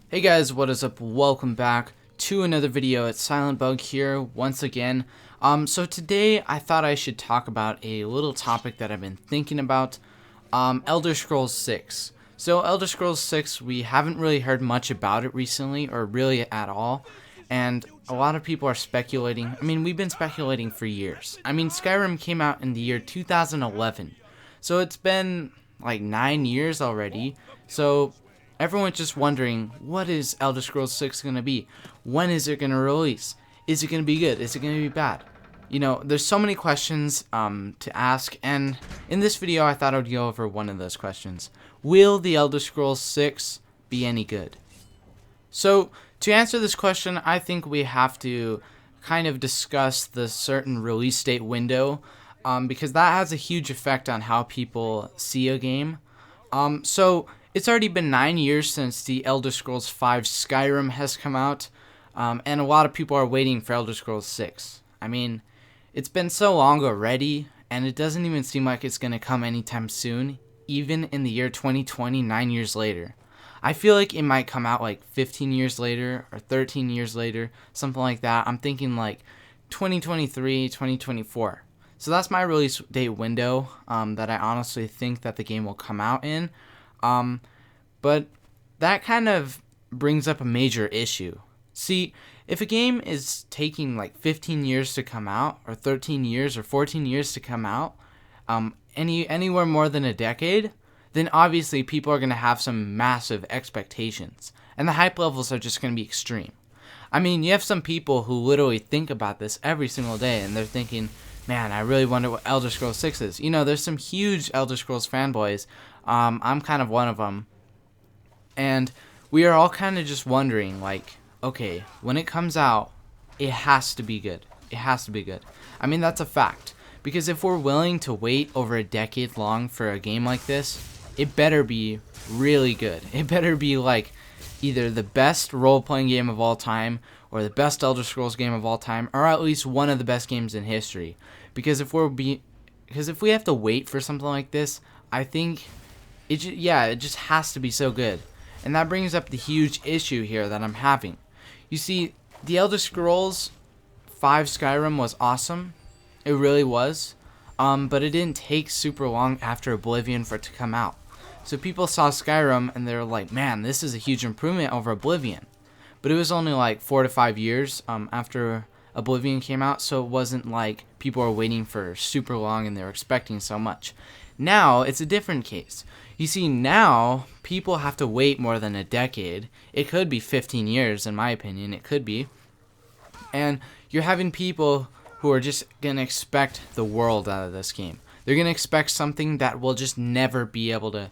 Hey guys, what is up? Welcome back to another video. It's Silent Bug here once again. So today I thought I should talk about a little topic that I've been thinking about, Elder Scrolls 6. So Elder Scrolls 6, we haven't really heard much about it recently, or really at all, and a lot of people are speculating. I mean, we've been speculating for years. I mean, Skyrim came out in the year 2011, so it's been like 9 years already. So everyone's just wondering, what is Elder Scrolls 6 going to be? When is it going to release? Is it going to be good? Is it going to be bad? You know, there's so many questions to ask, and in this video I thought I would go over one of those questions. Will the Elder Scrolls 6 be any good? So, to answer this question, I think we have to kind of discuss the certain release date window, because that has a huge effect on how people see a game. So it's already been 9 years since the Elder Scrolls V Skyrim has come out, and a lot of people are waiting for Elder Scrolls 6. I mean, it's been so long already, and it doesn't even seem like it's going to come anytime soon, even in the year 2020, 9 years later. I feel like it might come out like 15 years later or 13 years later, something like that. I'm thinking like 2023, 2024. So that's my release date window that I honestly think that the game will come out in. But that kind of brings up a major issue. See, if a game is taking like 15 years to come out, or 13 years or 14 years to come out, anywhere more than a decade, then obviously people are going to have some massive expectations, and the hype levels are just going to be extreme. I mean, you have some people who literally think about this every single day, and they're thinking, man, I really wonder what Elder Scrolls 6 is. You know, there's some huge Elder Scrolls fanboys. I'm kind of one of them. And we are all kind of just wondering, like, okay, when it comes out, it has to be good. It has to be good. I mean, that's a fact. Because if we're willing to wait over a decade long for a game like this, it better be really good. It better be like either the best role-playing game of all time, or the best Elder Scrolls game of all time, or at least one of the best games in history. Because if we have to wait for something like this, I think it just has to be so good. And that brings up the huge issue here that I'm having. You see, the Elder Scrolls V Skyrim was awesome. It really was. But it didn't take super long after Oblivion for it to come out. So people saw Skyrim and they were like, man, this is a huge improvement over Oblivion. But it was only like 4 to 5 years after Oblivion came out, so it wasn't like people were waiting for super long and they were expecting so much. Now, it's a different case. You see, now, people have to wait more than a decade. It could be 15 years, in my opinion. It could be. And you're having people who are just going to expect the world out of this game. They're going to expect something that will just never be able to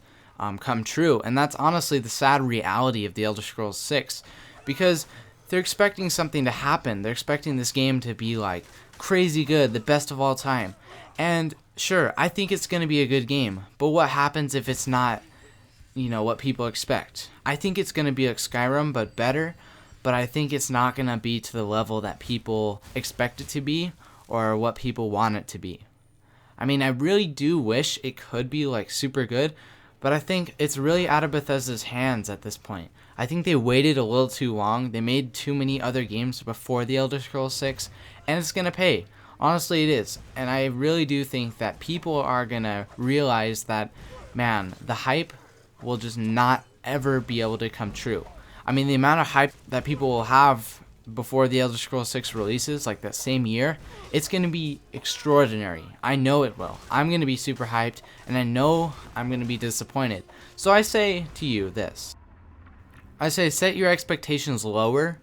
come true. And that's honestly the sad reality of the Elder Scrolls 6. Because they're expecting something to happen. They're expecting this game to be like crazy good, the best of all time. And sure, I think it's going to be a good game. But what happens if it's not, what people expect? I think it's going to be like Skyrim, but better. But I think it's not going to be to the level that people expect it to be, or what people want it to be. I mean, I really do wish it could be like super good, but I think it's really out of Bethesda's hands at this point. I think they waited a little too long. They made too many other games before the Elder Scrolls 6, and it's going to pay. Honestly, it is. And I really do think that people are going to realize that, man, the hype will just not ever be able to come true. I mean, the amount of hype that people will have before the Elder Scrolls 6 releases, like that same year, it's going to be extraordinary. I know it will. I'm going to be super hyped, and I know I'm going to be disappointed. So I say to you this. I say set your expectations lower,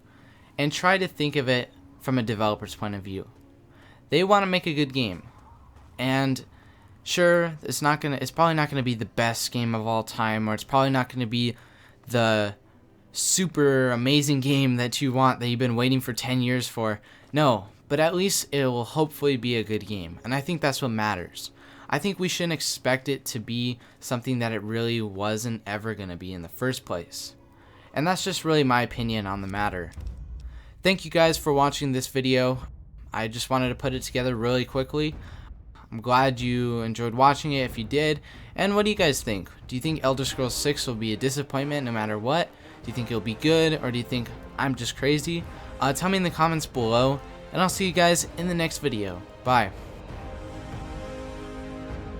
and try to think of it from a developer's point of view. They want to make a good game. And sure, it's probably not going to be the best game of all time, or it's probably not going to be the super amazing game that you want, that you've been waiting for 10 years for. No, but at least it will hopefully be a good game. And I think that's what matters. I think we shouldn't expect it to be something that it really wasn't ever going to be in the first place. And that's just really my opinion on the matter. Thank you guys for watching this video. I just wanted to put it together really quickly. I'm glad you enjoyed watching it if you did. And what do you guys think? Do you think Elder Scrolls 6 will be a disappointment no matter what? Do you think it'll be good, or do you think I'm just crazy? Tell me in the comments below, and I'll see you guys in the next video. Bye.